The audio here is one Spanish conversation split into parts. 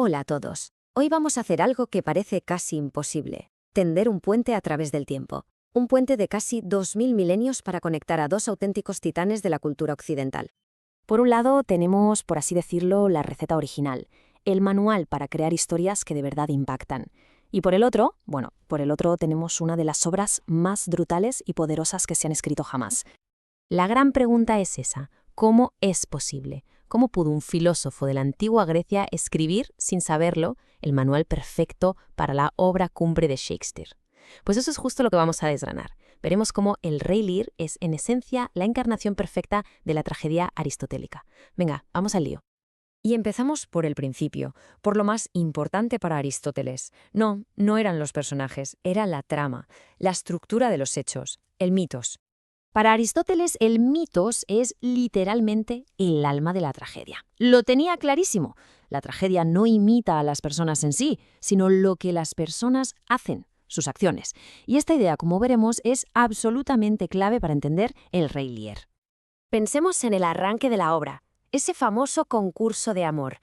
Hola a todos. Hoy vamos a hacer algo que parece casi imposible. Tender un puente a través del tiempo. Un puente de casi 2000 milenios para conectar a dos auténticos titanes de la cultura occidental. Por un lado tenemos, por así decirlo, la receta original, el manual para crear historias que de verdad impactan. Y por el otro tenemos una de las obras más brutales y poderosas que se han escrito jamás. La gran pregunta es esa: ¿cómo es posible? ¿Cómo pudo un filósofo de la antigua Grecia escribir, sin saberlo, el manual perfecto para la obra cumbre de Shakespeare? Pues eso es justo lo que vamos a desgranar. Veremos cómo el Rey Lear es, en esencia, la encarnación perfecta de la tragedia aristotélica. Venga, vamos al lío. Y empezamos por el principio, por lo más importante para Aristóteles. No eran los personajes, era la trama, la estructura de los hechos, el mitos. Para Aristóteles, el mitos es literalmente el alma de la tragedia. Lo tenía clarísimo. La tragedia no imita a las personas en sí, sino lo que las personas hacen, sus acciones. Y esta idea, como veremos, es absolutamente clave para entender el Rey Lear. Pensemos en el arranque de la obra, ese famoso concurso de amor.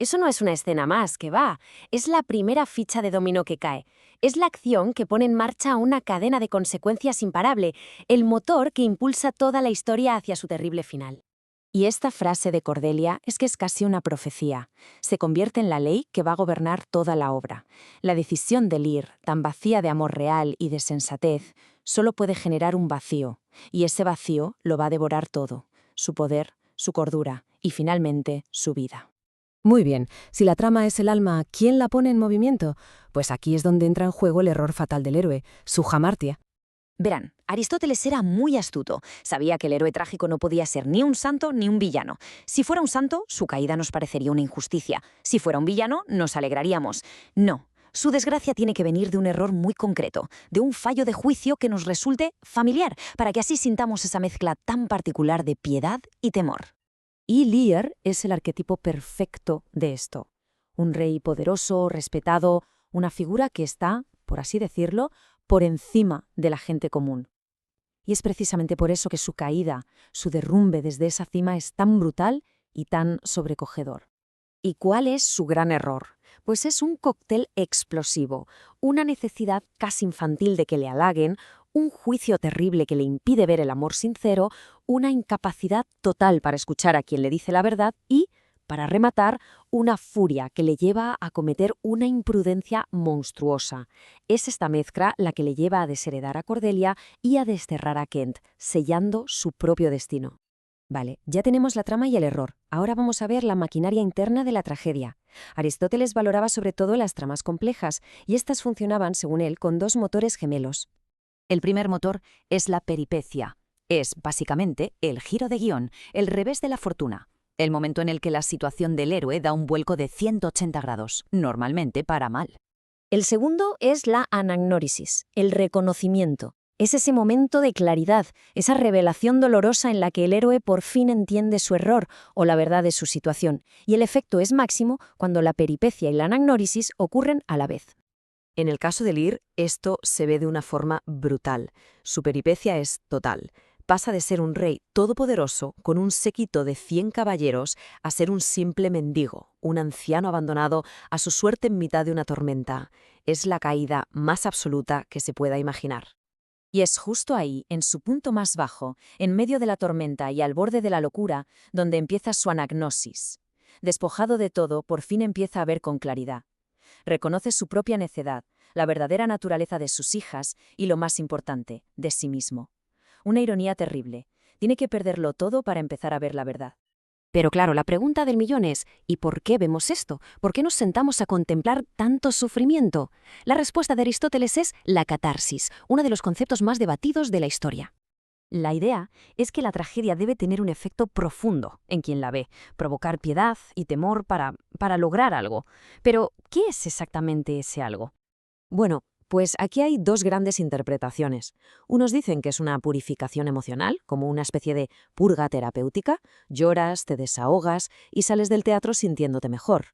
Eso no es una escena más, que va. Es la primera ficha de dominó que cae. Es la acción que pone en marcha una cadena de consecuencias imparable, el motor que impulsa toda la historia hacia su terrible final. Y esta frase de Cordelia es que es casi una profecía. Se convierte en la ley que va a gobernar toda la obra. La decisión de Lear, tan vacía de amor real y de sensatez, solo puede generar un vacío, y ese vacío lo va a devorar todo: su poder, su cordura y, finalmente, su vida. Muy bien, si la trama es el alma, ¿quién la pone en movimiento? Pues aquí es donde entra en juego el error fatal del héroe, su hamartia. Verán, Aristóteles era muy astuto. Sabía que el héroe trágico no podía ser ni un santo ni un villano. Si fuera un santo, su caída nos parecería una injusticia. Si fuera un villano, nos alegraríamos. No, su desgracia tiene que venir de un error muy concreto, de un fallo de juicio que nos resulte familiar, para que así sintamos esa mezcla tan particular de piedad y temor. Y Lear es el arquetipo perfecto de esto. Un rey poderoso, respetado, una figura que está, por así decirlo, por encima de la gente común. Y es precisamente por eso que su caída, su derrumbe desde esa cima es tan brutal y tan sobrecogedor. ¿Y cuál es su gran error? Pues es un cóctel explosivo, una necesidad casi infantil de que le halaguen, un juicio terrible que le impide ver el amor sincero, una incapacidad total para escuchar a quien le dice la verdad y, para rematar, una furia que le lleva a cometer una imprudencia monstruosa. Es esta mezcla la que le lleva a desheredar a Cordelia y a desterrar a Kent, sellando su propio destino. Vale, ya tenemos la trama y el error. Ahora vamos a ver la maquinaria interna de la tragedia. Aristóteles valoraba sobre todo las tramas complejas, y estas funcionaban, según él, con dos motores gemelos. El primer motor es la peripecia. Es, básicamente, el giro de guión, el revés de la fortuna. El momento en el que la situación del héroe da un vuelco de 180 grados, normalmente para mal. El segundo es la anagnórisis, el reconocimiento. Es ese momento de claridad, esa revelación dolorosa en la que el héroe por fin entiende su error o la verdad de su situación, y el efecto es máximo cuando la peripecia y la anagnórisis ocurren a la vez. En el caso de Lear, esto se ve de una forma brutal. Su peripecia es total. Pasa de ser un rey todopoderoso con un séquito de 100 caballeros a ser un simple mendigo, un anciano abandonado a su suerte en mitad de una tormenta. Es la caída más absoluta que se pueda imaginar. Y es justo ahí, en su punto más bajo, en medio de la tormenta y al borde de la locura, donde empieza su anagnosis. Despojado de todo, por fin empieza a ver con claridad. Reconoce su propia necedad, la verdadera naturaleza de sus hijas y, lo más importante, de sí mismo. Una ironía terrible. Tiene que perderlo todo para empezar a ver la verdad. Pero claro, la pregunta del millón es: ¿y por qué vemos esto? ¿Por qué nos sentamos a contemplar tanto sufrimiento? La respuesta de Aristóteles es la catarsis, uno de los conceptos más debatidos de la historia. La idea es que la tragedia debe tener un efecto profundo en quien la ve, provocar piedad y temor para lograr algo. Pero, ¿qué es exactamente ese algo? Bueno, pues aquí hay dos grandes interpretaciones. Unos dicen que es una purificación emocional, como una especie de purga terapéutica. Lloras, te desahogas y sales del teatro sintiéndote mejor.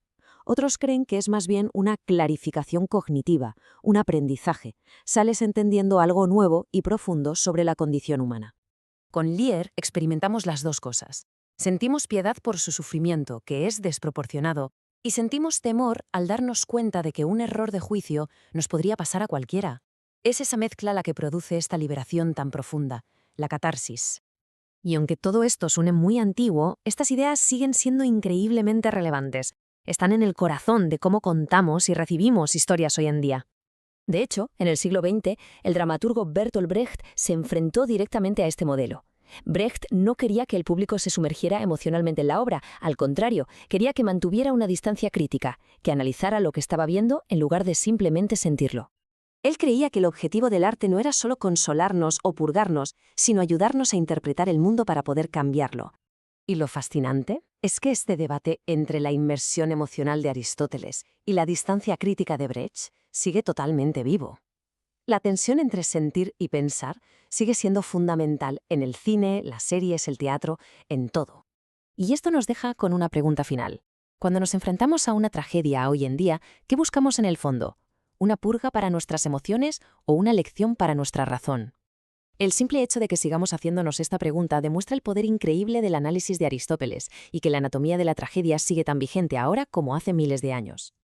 Otros creen que es más bien una clarificación cognitiva, un aprendizaje. Sales entendiendo algo nuevo y profundo sobre la condición humana. Con Lear experimentamos las dos cosas. Sentimos piedad por su sufrimiento, que es desproporcionado, Y sentimos temor al darnos cuenta de que un error de juicio nos podría pasar a cualquiera. Es esa mezcla la que produce esta liberación tan profunda, la catarsis. Y aunque todo esto suene muy antiguo, estas ideas siguen siendo increíblemente relevantes. Están en el corazón de cómo contamos y recibimos historias hoy en día. De hecho, en el siglo XX, el dramaturgo Bertolt Brecht se enfrentó directamente a este modelo. Brecht no quería que el público se sumergiera emocionalmente en la obra, al contrario, quería que mantuviera una distancia crítica, que analizara lo que estaba viendo en lugar de simplemente sentirlo. Él creía que el objetivo del arte no era solo consolarnos o purgarnos, sino ayudarnos a interpretar el mundo para poder cambiarlo. Y lo fascinante es que este debate entre la inmersión emocional de Aristóteles y la distancia crítica de Brecht sigue totalmente vivo. La tensión entre sentir y pensar sigue siendo fundamental en el cine, las series, el teatro, en todo. Y esto nos deja con una pregunta final. Cuando nos enfrentamos a una tragedia hoy en día, ¿qué buscamos en el fondo? ¿Una purga para nuestras emociones o una lección para nuestra razón? El simple hecho de que sigamos haciéndonos esta pregunta demuestra el poder increíble del análisis de Aristóteles y que la anatomía de la tragedia sigue tan vigente ahora como hace miles de años.